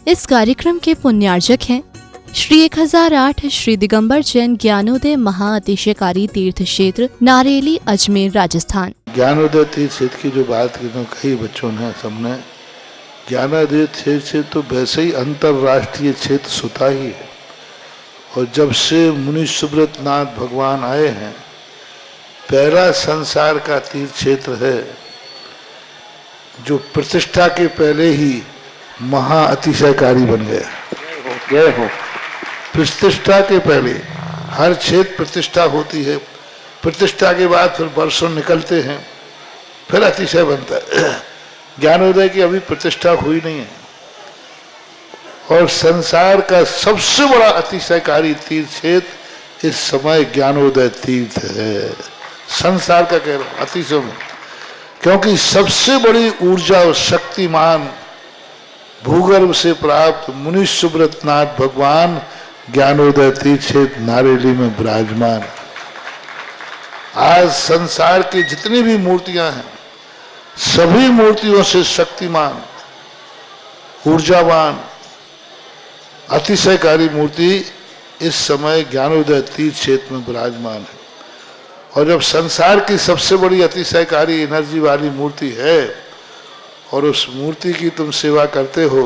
इस कार्यक्रम के पुण्यार्जक हैं श्री 1008 श्री दिगंबर जैन ज्ञानोदय महाअतिशयकारी तीर्थ क्षेत्र नारेली अजमेर राजस्थान। ज्ञानोदय तीर्थ क्षेत्र की जो बात की तो कई बच्चों ने सबने ज्ञानोदय तीर्थ क्षेत्र तो वैसे ही अंतर्राष्ट्रीय क्षेत्र सुता ही है। और जब से मुनि सुब्रत नाथ भगवान आए हैं, पहला संसार का तीर्थ क्षेत्र है जो प्रतिष्ठा के पहले ही महा अतिशयकारी बन गया। प्रतिष्ठा के पहले हर क्षेत्र प्रतिष्ठा होती है, प्रतिष्ठा के बाद फिर वर्षों निकलते हैं, फिर अतिशय बनता है। ज्ञानोदय की अभी प्रतिष्ठा हुई नहीं है। और संसार का सबसे बड़ा अतिशयकारी तीर्थ क्षेत्र इस समय ज्ञानोदय तीर्थ है। संसार का कह रहा हूं अतिशय में, क्योंकि सबसे बड़ी ऊर्जा और शक्तिमान भूगर्भ से प्राप्त मुनि सुब्रत नाथ भगवान ज्ञानोदय तीर्थ क्षेत्र नारेली में विराजमान। आज संसार की जितनी भी मूर्तियां हैं, सभी मूर्तियों से शक्तिमान, ऊर्जावान, अतिशयकारी मूर्ति इस समय ज्ञानोदय तीर्थ क्षेत्र में विराजमान है। और जब संसार की सबसे बड़ी अतिशयकारी एनर्जी वाली मूर्ति है और उस मूर्ति की तुम सेवा करते हो,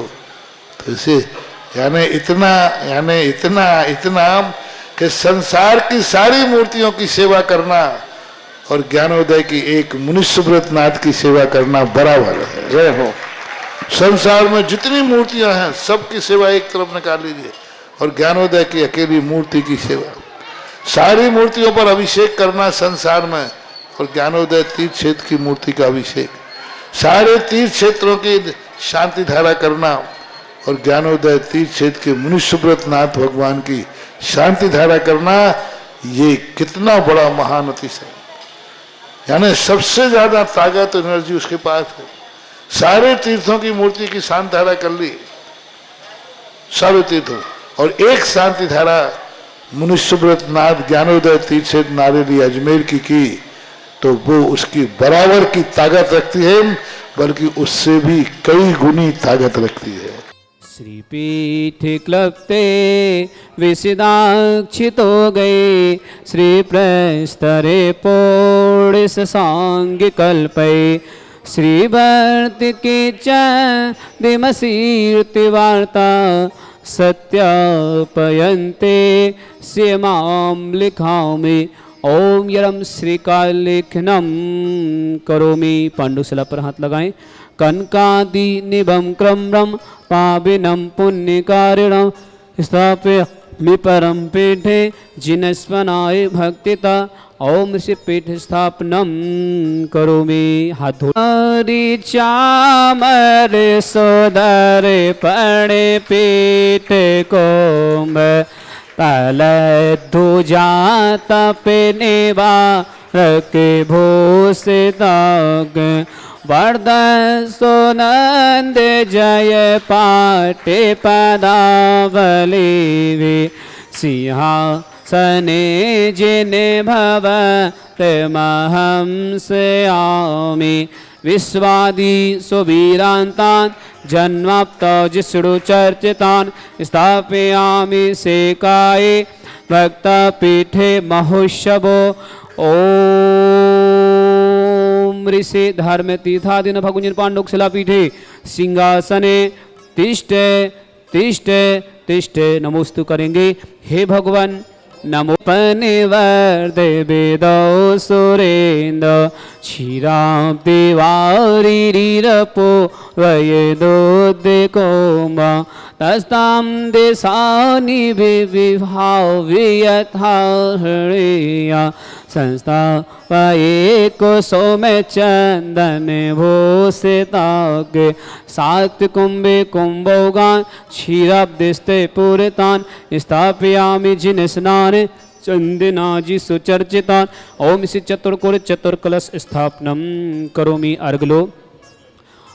तो इसे यानी इतना कि संसार की सारी मूर्तियों की सेवा करना और ज्ञानोदय की एक मुनि सुब्रत नाथ की सेवा करना बराबर है। जय हो। संसार में जितनी मूर्तियां हैं सबकी सेवा एक तरफ निकाल लीजिए और ज्ञानोदय की अकेली मूर्ति की सेवा। सारी मूर्तियों पर अभिषेक करना संसार में और ज्ञानोदय तीर्थ क्षेत्र की मूर्ति का अभिषेक, सारे तीर्थ क्षेत्रों की शांति धारा करना और ज्ञानोदय तीर्थ क्षेत्र के मुनि सुब्रत नाथ भगवान की शांति धारा करना, ये कितना बड़ा महान अतिशय। यानी सबसे ज्यादा ताकत एनर्जी उसके पास है। सारे तीर्थों की मूर्ति की शांति धारा कर ली, सारे तीर्थों, और एक शांति धारा मुनि सुब्रत नाथ ज्ञानोदय तीर्थ क्षेत्र नारेली अजमेर की तो वो उसकी बराबर की ताकत रखती है, बल्कि उससे भी कई गुनी ताकत रखती है। श्रीपीठ क्लप्ते विसिदाक्षितो गए, श्री प्रस्तरे पोड़िस सांग कल्पे, श्री भर्त के दिमसीर्ति वार्ता, सत्यापयन्ते सेमां लिखामि, ओम यरम श्रीकालेखनम करोमि। पांडुशिला पर हाथ लगाएं। कनकादि निभम क्रम्रम पाविनम पुण्यकारिणम स्थाप्य परम पीठे जिनस्वनाय भक्तिता, ओम श्री पीठ स्थापनम करोमि। हाथ धो। चामर सोदर पणे पीठ कोम, तल ध्वजा तपनेवा रके भूषिताग, वर्द सोनंद जय पाटे पदावली, सिंहासने जिने भवत महंस आमि, विश्वादि सुवीरांतान जन्माप्त जिष्णु चर्चितान, स्थापयामि सेकाये भक्त पीठे महोत्सवो। ओम ऋषि धर्म तीर्थादिन भगुंजन पांडुशिला पीठे सिंहासने तिष्ठे तिष्ठे तिष्ठे नमोस्तु करेंगे। हे भगवान नमो पनिवर देवेदो सुरेन्द्र, क्षीराम देवारी रीरपो वयदो देकोम, तस्ताम देशानि विभाव्यथा हृया, संस्था एको सोमे चंदन भूषितागे, सात कुंभे कुंभोगान क्षीराब्दिस्ते पूरितान, स्थापयामि जिन स्नान चंदनाजी सुचर्चितान, ओम श्री चतुर्कोण चतुर्कलश स्थापनम करोमि। अर्घ लो।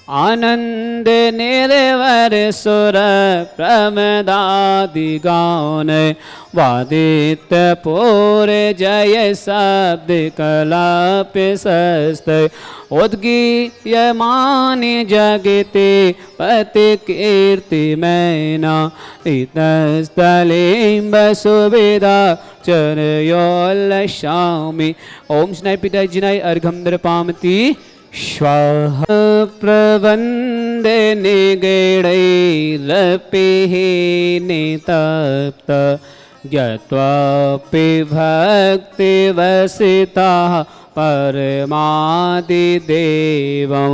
आनंद निर्वर सुर प्रमदादि गान वादित पूर जय शब्द कलाप सस्त उद्गीयमान जगते पति कीर्ति मैना इतस्थलिं सुविधा चरयोल्लशामि। ओम शनाय पिता जिनाय अर्घम दर्पामति स्वाहा। प्रवंदे निगैरैरपिः नितप्त ज्ञात्वापि भक्तिवसितः परमादिदेवं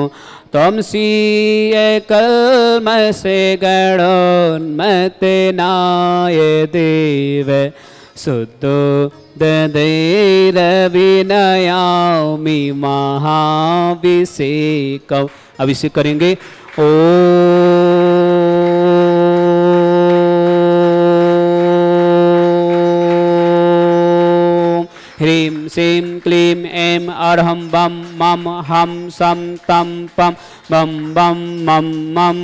त्वमसीय कल्मषे गणोन्मत्तेनाय देव शुद्धो ददैरविनयामि महाभिषेकम्। अभिषेक करेंगे। ह्रीं श्रीं क्लीं ऐं अर्हं बम मम हम सम तम पम बम बम मम मम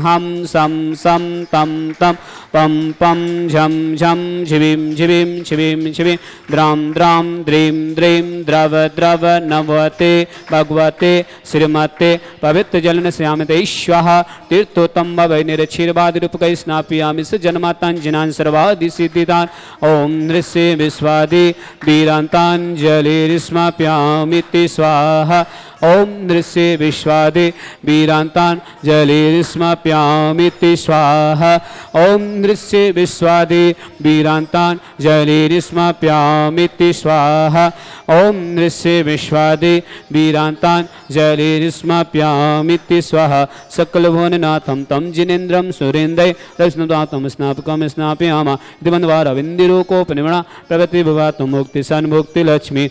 हम सम सम तम तम पम पम झम झम शिवीं शिवीं शिवीं शिवीं द्रां द्रां द्रीं द्रीं द्रव द्रव नवते भगवते श्रीमते पवित्र जलन श्यामते स्वाहा। तीर्थोत्तम भवै निरक्षीर्वादिरूपकै स्नापयामि जन्माताञ्जनान् सर्वादि सिद्धिदान्। ओम नृस्य विश्वादि वीरान्ताञ्जलिर्स्माप्यामिति स्वाहा। ओम नृस्य विश्वादि वीरान्ताञ्जलिर्स्माप्यामिति स्वाहा। ओम नृस्य विश्वादि वीरान्ताञ्जलिर्स्माप्यामिति स्वाहा। ओम नृस्य विश्वादि वीरान्ताञ्जलिर्स्माप्यामिति स्वाहा। सकलभुवननाथं तं जिनेन्द्रं सुरेन्द्रै रश्नुदातं स्नापकं स्नापयामः इति बन्धवारविन्दिरूकोपनिमणा प्रगति भवातु मुक्ति सन्मुक्ति लक्ष्मी।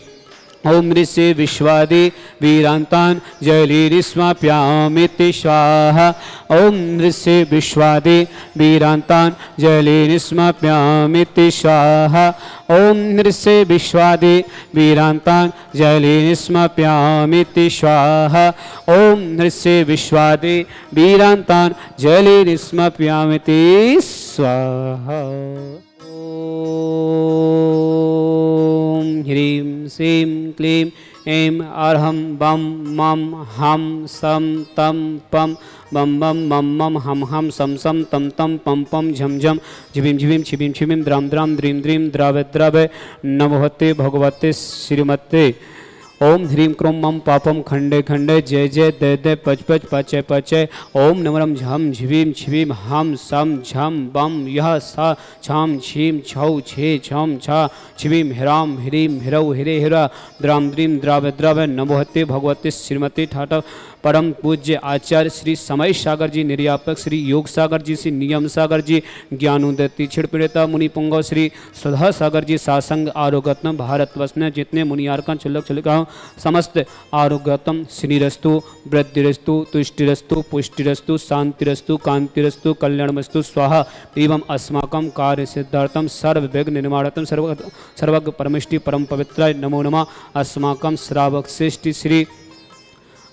ओम नृस्य विश्वादि वीरान्ताञ्जलिर्स्माप्यामिति स्वाहा। ओम नृस्य विश्वादि वीरान्ताञ्जलिर्स्माप्यामिति स्वाहा। ओम नृस्य विश्वादि वीरान्ताञ्जलिर्स्माप्यामिति स्वाहा। ओम नृस्य विश्वादि वीरान्ताञ्जलिर्स्माप्यामिति स्वाहा। ओम ह्रीं श्रीं क्लीं ऐं अर्हं बम मम हम सम तम पम बम बम मम मम हम सम सम तम तम पम पम झम झम झिवीं झिवीं छिवीं छिवीं द्रां द्रां द्रीं द्रीं द्रव द्रव नमोहते भगवते श्रीमते। ओम ह्रीं क्रों मम पापम खंडे खंडे जय जय दय दय पच पच पचय पचय। ओम नमरम झम झिवीं छिवीं हम सम झम बम यह सा छाम छीम छौ छे छम छा छिवीं ह्राम ह्रीं ह्रौ हिरे हिरा द्रां द्रीं द्राव द्रव नमोहते भगवते श्रीमती ठाठा। परम पूज्य आचार्य श्री समय सागर जी निर्यापक श्री योग सागर जी श्री नियम सागर जी ज्ञानोदय छिड़पिड़ता मुनि पुंगव श्री सुधा सागर जी सासंग आरोग्यत्म भारतवर्ष में जितने मुनियारकन चुल्लक चुल्का समस्त आरोग्यतम श्रीरस्तु वृद्धिरस्तु तुष्टिरस्तु पुष्टिरस्तु शांतिरस्तु कांतिरस्तु कल्याणमस्तु स्वाहा। एवं अस्माकं कार्य सिद्धार्थम सर्व विघ्न निर्माणार्थम सर्वज्ञ परमेष्टि परम पवित्राय नमो नमः। अस्माकं श्रावक श्रेष्ठ श्री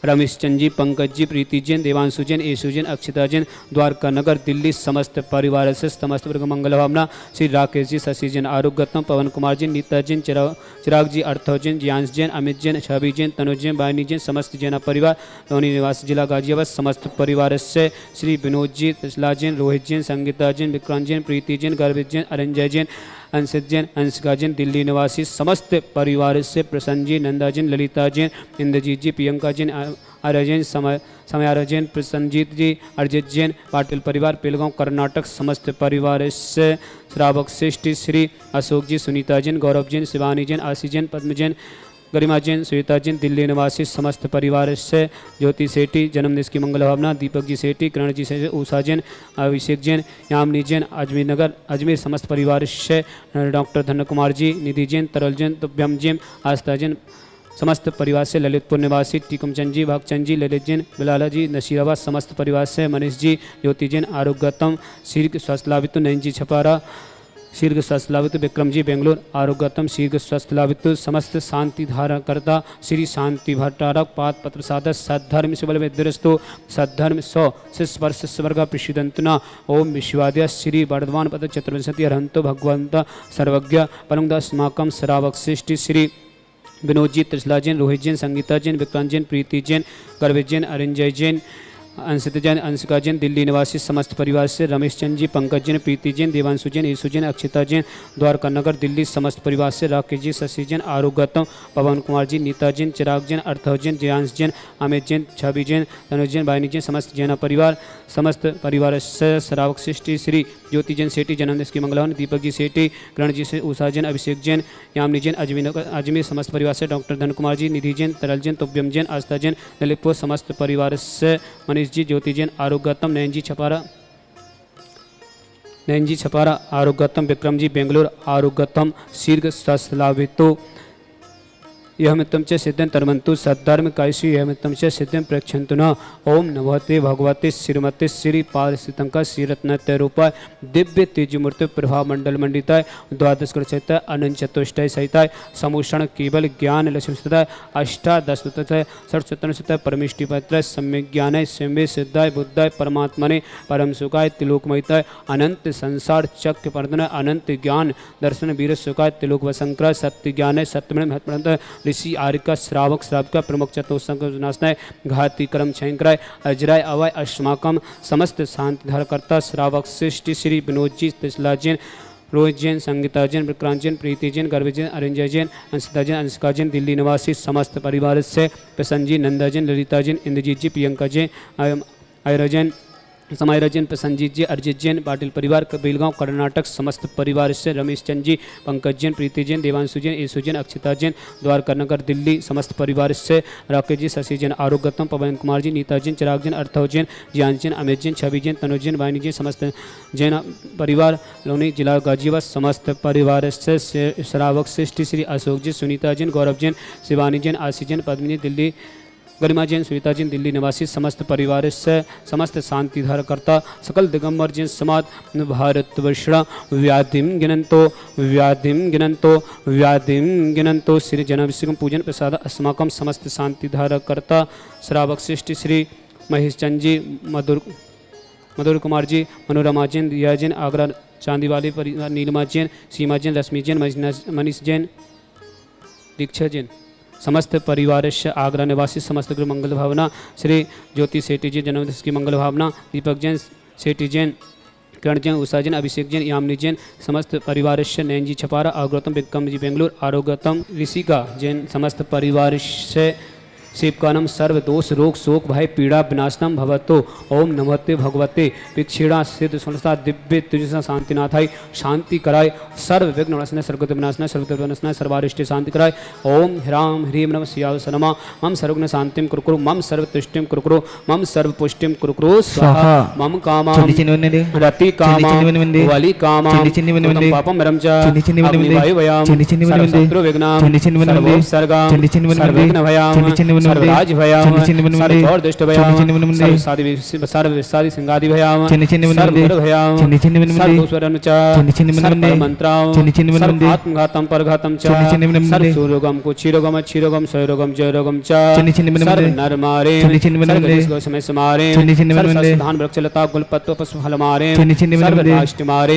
रमेश चंद जी, पंकज जी, प्रीति जैन, देवांशु जैन, येशु जैन, अक्षिता जैन, द्वारका नगर दिल्ली समस्त परिवार से समस्त वर्ग मंगल भावना श्री राकेश जी, शशि जैन, आरोग्यत्म, पवन कुमार जैन, नीता जैन, चिराग जी, अर्थव जैन, ज्ञांश जैन, अमित जैन, छवि जैन, तनुज जैन, बायनी जैन, समस्त जैन परिवार लोनी निवास जिला गाजियाबाद समस्त परिवार से श्री विनोद जी, तसला जैन, रोहित जैन, संगीता जैन, विक्रांत जैन, प्रीति जैन, गर्वित जैन, अरंजय जैन, अंशित जैन, अंशिका जैन, दिल्ली निवासी समस्त परिवार से प्रसन्न जी, नंदा जैन, ललिता जैन, इंद्रजीत जी, प्रियंका जैन, आर्य जैन, समयार जैन, प्रसन्नजीत जी, अर्जित जैन, पाटिल परिवार पेलगांव कर्नाटक समस्त परिवार से श्रावक श्रेष्ठ श्री अशोक जी, सुनीता जैन, गौरव जैन, शिवानी जैन, आशी जैन, पद्म जैन, गरिमा जैन, श्वेता जैन, दिल्ली निवासी समस्त परिवार से ज्योति सेठी जन्मदिन की मंगल भावना, दीपक जी सेठी, किरण जी से, उषा जैन, अभिषेक जैन, यामिनी जैन, अजमेर नगर अजमेर समस्त परिवार से डॉक्टर धन्य कुमार जी, निधि जैन, तरल जैन, तुभ्यम जैन, आस्था जैन समस्त परिवार से ललितपुर निवासी टीकमचंद जी, भगचंद जी, ललित जैन, बिलाला जी, नशीराबाद समस्त परिवार से मनीष जी, ज्योति जैन, आरोग्यतम, श्री स्वास्थ्य लाभित नयन जी छपारा शीर्घ स्वस्थ लाभित विक्रम जी बेंगलोर आरोग्यतम शीर्घ स्वस्थ लाभित समस्त शांति धारण करता श्री शांति भट्टारक पाद पत्र साधक सद्धर्म से बल विद्रस्तो सद्धर्म सौ शिष्वर्ष स्वर्ग प्रसिदंतना ओम विश्वाद्य श्री वर्धमान पद चतुर्विंशति अरहंतो भगवंत सर्वज्ञ परमदास्माकम श्रावक श्रेष्ठी श्री विनोद जी त्रिशला जैन रोहित जैन संगीता जैन विक्रांत जैन प्रीति जैन गर्वित जैन अरिंजय जैन अंशित जैन अंशिका जैन दिल्ली निवासी समस्त परिवार से रमेश चंद जी पंकज जैन प्रीति जैन देवांशु जैन यशु जैन अक्षिता जैन द्वारका नगर दिल्ली समस्त परिवार से राकेश जी शशि जैन आरोग्यतम पवन कुमार जी नीता जैन चिराग जैन अर्थव जैन जयांश जैन अमित जैन छवि जैन तनुज जैन बाहिनी जैन समस्त जैन परिवार समस्त परिवार से श्रावक सृष्टि श्री ज्योति जैन सेठी जन्मदिन की मंगलवान दीपक जी सेठी किरण जी से उषा जैन अभिषेक जैन यामिनी जैन अजमेर समस्त परिवार से डॉक्टर धन कुमार जी निधि जैन तरल जैन तुभ्यम जैन आस्था जैन ललितपुर समस्त परिवार से मनीष जी ज्योति जैन आरोग्यतम नयन जी छपारा आरोग्यतम विक्रम जी बेंगलोर आरोग्यतम शीर्घ स्वस्थ लाभितो यह मित्तम च सिद्धं तरमंतु सद्धर्म कायसु यह मित्तम च सिद्धं प्रक्षन्तु न ओम नमोते भगवते श्रीमते श्री पारसितंका श्रीरत्नत्य रूपाय दिव्य तेजमूर्ति प्रभा मंडल मंडिताय द्वादश कृत अनंत चतुष्टय सहिताय समूषण केवल ज्ञान लक्ष्मीताय अष्टादश षट्शतय परमिष्टि पत्र सम्यक ज्ञानाय स्वयं सिद्धाय बुद्धाय परमात्मने परम सुखाय तिलोकमयिताय अनंत संसार चक्र पर्दन अनंत ज्ञान दर्शन वीर सुखाय तिलोक वसंकर सत्य ज्ञान सत्यमय महत्व ऋषि आर्य श्रावक श्राविका प्रमुख चतुर्संनाशनाय घाती कर्म क्षयंकराय अजराय अवय अश्माकम समस्त शांति धारकर्ता श्रावक सृष्टि श्री विनोद जी त्रिशला जैन रोहित जैन संगीता जैन विक्रांत जैन प्रीति जैन गर्वित जैन अरिंजय जैन अंशिता जैन अंशिका जैन दिल्ली निवासी समस्त परिवार से प्रसन्न जी नंदा जैन ललिता जैन इंद्रजीत जी प्रियंका जैन आयरा जैन समायरा जैन प्रसन्नजीत जी अरिजीत जैन पाटिल परिवार बेलगांव कर्नाटक समस्त परिवार से रमेश चंद जी पंकज जैन प्रीति जैन देवांशु जैन यशु जैन अक्षिता जैन द्वारका नगर दिल्ली समस्त परिवार से राकेश जी शशि जैन आरोग्यतम पवन कुमार जी नीता जैन चिराग जैन अर्थव जैन जियान जैन अमित जैन छवि जैन तनुज जैन वाहिनी जैन समस्त जैन परिवार लोनी जिला गाजियाबाद समस्त परिवार से श्रावक सृष्टि श्री अशोक जी सुनीता जैन गौरव जैन शिवानी जैन आशी जैन पद्मिनी दिल्ली गरिमा जैन सुनीता जैन दिल्ली निवासी समस्त परिवार से समस्त शांति धारकर्ता सकल दिगंबर जैन समाज भारतवर्षणा व्याधिम गिनंतो श्री जनाभिषेकम पूजन प्रसाद अस्माकम समस्त शांति धारकर्ता श्रावक सृष्टि श्री महेश चंद जी मधुर कुमार जी मनोरमा जैन दिया जैन आगरा चांदीवाली परिवार नीलिमा जैन सीमा जैन रश्मि जैन मनीष जैन दीक्षा जैन समस्त परिवार से आगरा निवासी समस्त गृह मंगल भावना श्री ज्योति सेठी जी जन्मदिन की मंगल भावना दीपक जैन सेठी जैन किरण जैन उषा जैन अभिषेक जैन यामिनी जैन समस्त परिवार से नयन जी छपारा आरोग्यतम विक्रम जी बेंगलोर आरोग्यतम ऋषिका जैन समस्त परिवार से शिवकानम सर्व दोष रोग शोक भय पीड़ा विनाशनम भवतो ओम नमस्ते भगवते विक्षीणा सिद्ध सुनसा दिव्य तुझसा शांतिनाथाय शांति कराय सर्व विघ्न विनाशनाय सर्वगत विनाशनाय सर्वत्र विनाशनाय सर्वारिष्ट शांति कराय ओम ह्राम ह्रीम नमः शिवाय सनमा मम सर्वज्ञ शांतिम कुरुकुरु मम सर्व तुष्टिम कुरुकुरु मम सर्व पुष्टिम कुरुकुरु स्वाहा मम कामा रति कामा वली कामा पापम रमच वायु वयाम सर्वशत्रु विघ्नाम सर्वोपसर्गाम सर्वविघ्न भयाम सर्वराज भयाम सर्वौर दुष्ट भयाम सर्वसादि सिंगादि भयाम सर्वगुण भयाम सर्वोस्वरम च सर्वमंत्राम सर्वात्मघातम परघातम च सर्वसूरोगम कुक्षीरोगम क्षीरोगम क्षयरोगम जयरोगम च सर्वनरमारे सर्वदेशगोशमय समारे सर्वधान वृक्षलता गुलपत्व पशुफलमारे सर्वराष्ट्रमारे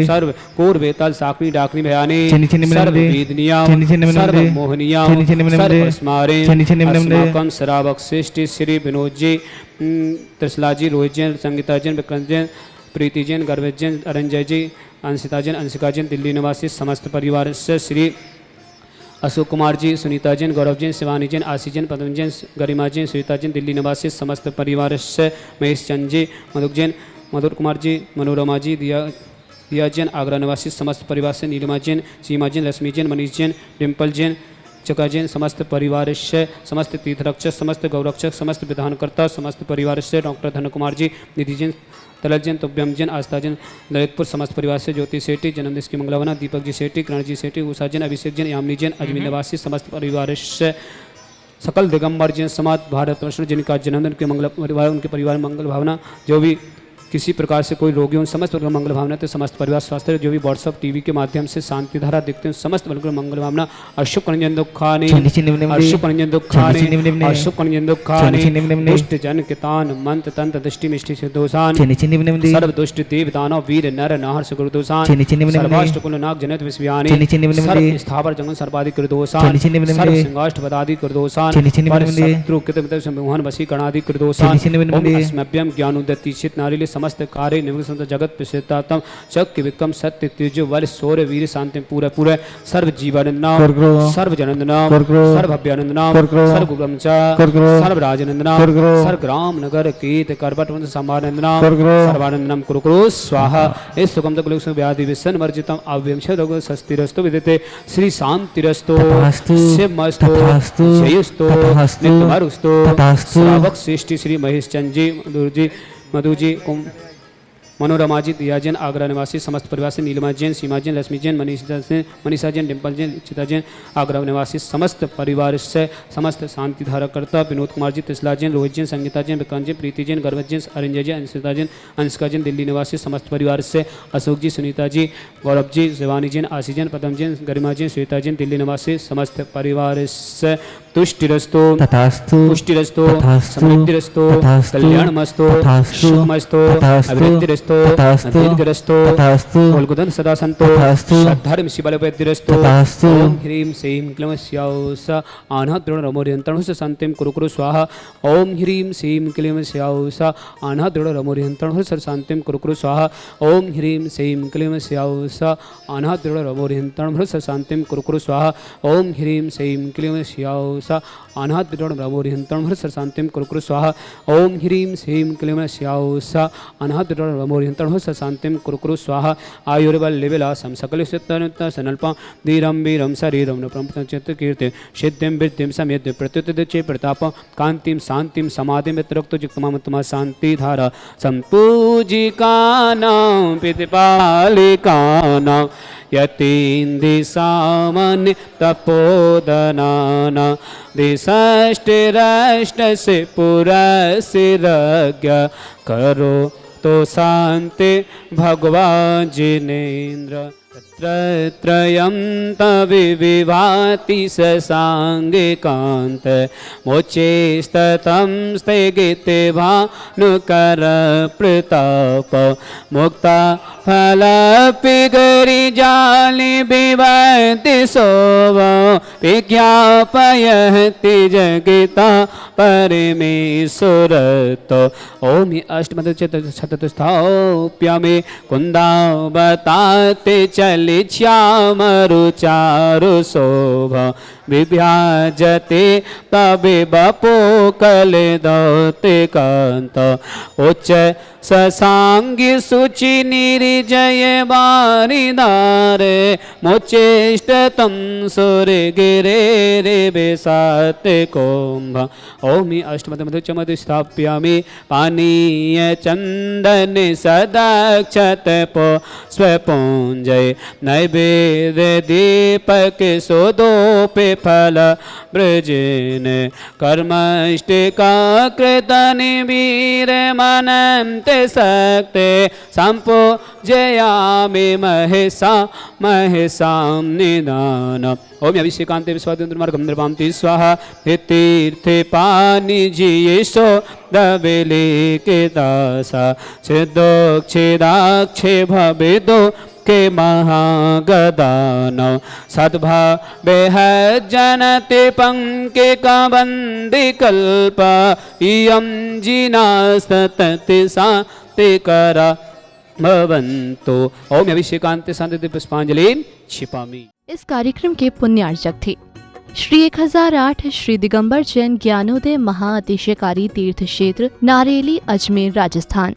सर्व कोरवेताल साकनी डाकनी भयानी सर्ववेदनियाम सर्वमोहनियाम सर्वस्मारे अस्माकं श्रावक सृष्टि श्री विनोद जी त्रिशला जी रोहित जैन संगीता जैन विक्रांत जैन प्रीति जैन गर्वित जैन अरंजय जी अंशिता जैन अंशिका जैन दिल्ली निवासी समस्त परिवार से श्री अशोक कुमार जी सुनीता जैन गौरव जैन शिवानी जैन आशी जैन पद्म जैन गरिमा जैन सुनीता जैन दिल्ली निवासी समस्त परिवार से महेश चंद जी मधुक जैन मधुर कुमार जी मनोरमा जी दिया जैन आगरा निवासी समस्त परिवार से नीलिमा जैन सीमा जैन रश्मि जैन मनीष जैन डिम्पल जैन चका जैन समस्त परिवार से समस्त तीर्थरक्षक समस्त गौरक्षक समस्त विधानकर्ता समस्त परिवार से डॉक्टर धन कुमार जी निधि जैन तलल जैन तुभ्यम जैन आस्था जैन ललितपुर समस्त परिवार से ज्योति सेठी जन्मदिन की मंगलवाना दीपक जी सेठी किरण जी सेठी उषा जैन अभिषेक जैन यामिनी जैन अजमेर निवासी समस्त परिवार से सकल दिगंबर जैन समाज भारतवर्ष जिनका जन्मदिन के मंगल परिवार उनके परिवार मंगल भावना जो भी किसी प्रकार से कोई रोगी उन समस्त वर्ग मंगल भावना तो समस्त परिवार स्वास्थ्य जो भी व्हाट्सअप टीवी के माध्यम से शांति धारा देखते हैं समस्त वर्ग मंगल भावना अशुभ रंजन दुखानी अशुभ रंजन दुखानी अशुभ रंजन दुखानी दुष्ट जन कितान मंत्र तंत्र दृष्टि मिष्टि से दोषान सर्व दुष्ट देव दानव वीर नर नाहर सुगुरु दोषान सर्वाष्ट कुल नाग जनत विस्व्यानि सर्व स्थावर जंगल सर्वादि कृत दोषान सर्व सिंहाष्ट पदादि कृत दोषान शत्रु कृत संमोहन वशी कणादि कृत दोषान ओम अस्मभ्यम ज्ञानोदतिशित नारिले समस्त कार्य निवृत्त जगत प्रसिद्धातम शक्ति विक्रम सत्य तेज बल शौर्य वीर शांति पूरा पूरा सर्व जीवानंद नाम सर्व जनंद नाम सर्व भव्यानंद नाम सर्व गुरुमचा सर्व राजनंद नाम सर्व ग्राम नगर कीर्त करवट वंश समानंद नाम सर्वानंद नाम कुरु कुरु स्वाहा इस सुगम तक लोक व्याधि विसन वर्जितम अव्यंश रोग स्वस्तिरस्तु विदिते श्री शांतिरस्तु शिवमस्तु जयस्तु नित्यमरुस्तु श्रावक श्रेष्ठी श्री महेश चंद जी मधु जी मनोरमा जी दिया जैन आगरा निवासी समस्त परिवार से नीलिमा जैन सीमा जैन लक्ष्मी जैन मनीषा जैन डिम्पल जैन चिता जैन आगरा निवासी समस्त परिवार से समस्त शांति धारकर्ता विनोद कुमार जी तिसला जैन रोहित जैन संगीता जैन विक्रांत जैन प्रीति जैन गर्वत जैन अरिंजय जैन अंशिता जैन अंशिका जैन दिल्ली निवासी समस्त परिवार से अशोक जी सुनीता जी गौरव जी शिवानी जैन आशी जैन पदम जैन गरिमा जैन श्वेता जैन दिल्ली निवासी समस्त परिवार से तुष्टिरस्तु पुष्टिरस्तु समृद्धिरस्तु कल्याणमस्तु सुखमस्तु अभिवृद्धिरस्तु दीर्घरस्तु कुलगुदन सदा संतो श्रद्धार्म शिवबलवैद्यरस्तु ओम ह्रीं श्रीं क्लीं स्याउस आनहद्रोण रमोरियंत्रणं शांतिं कुरु कुरु स्वाहा ओम ह्रीं श्रीं क्लीं स्याउस आनहद्रोण रमोरियंत्रणं शांतिं कुरु कुरु स्वाहा ओम ह्रीं श्रीं क्लीं स्याउस आनहद्रोण रमोरियंत्रणं शांतिं कुरु कुरु स्वाहा ओम ह्रीं श्रीं क्लीं स्याउस अनाद्रोण रमोरिहंत्रणं शांतिं कुरु कुरु स्वाहा ओम ह्रीं श्रीं क्लीं स्याउस अनाद्रोण रमोरिहंत्रणं शांतिं कुरु कुरु स्वाहा आयुर्बलविलासं सकलसिद्धनुत्त सनल्पं धीरं वीरं शरीरं नृपं चित्तकीर्ति सिद्धिं विद्धिं समेत्य प्रत्युत्तचे प्रतापं कान्तिं शान्तिं समाधिं वितरक्तयुक्तमात्मा शान्तिधारा सम्पूजिकानां प्रतिपालिकानां यतीन्द्रिसामान्य तपोदनाना दिशाष्टिराष्ट से पुरसिरज्ञ करो तो शांति भगवान जिनेन्द्र त्रयं तविभाति ससांगिकांत मोचेस्ततं स्थगिते भानुकर प्रताप मुक्ता फल पिगरि जालि विवति सोव विज्ञापयति जगिता परमेश्वरतो ओम अष्टमदशतस्थाप्यामि कुन्दावताते चलि श्यामरुचारु शोभा विभ्याजते तबे बपो कलिदौते कांत उच्च ससांगी सुचि निर्जय बारिदारे मोचेष्टतं सुरे गिरे रे बेसाते कुंभ ओमि अष्टमदमधुचमधु स्थाप्यामि पानीय चंदन सदाक्षत पो स्वपुंजय नैवेद्य दीपक सुदोपे फल ब्रजेन कर्मष्टिका कृतनि वीर मनन्ते सक्ते संपूजयामि महेशां निदान ओम अभिषेकांते विश्वादिन्द्रमार्गं निर्वान्ति स्वाहा तीर्थे पानि जियेशो दवेले के दासा सिद्धोक्षेदाक्षे भवेदो के महागदान सद्भावे जनते पंके कबंदी कल्प इयं जिनास्तति शांतिकरा भवन्तु ओम अभिषेकांते शांति पुष्पांजलि क्षिपामि। इस कार्यक्रम के पुण्यार्चक थे श्री 1008 श्री दिगंबर जैन ज्ञानोदय महाअतिशयकारी तीर्थ क्षेत्र नारेली अजमेर राजस्थान।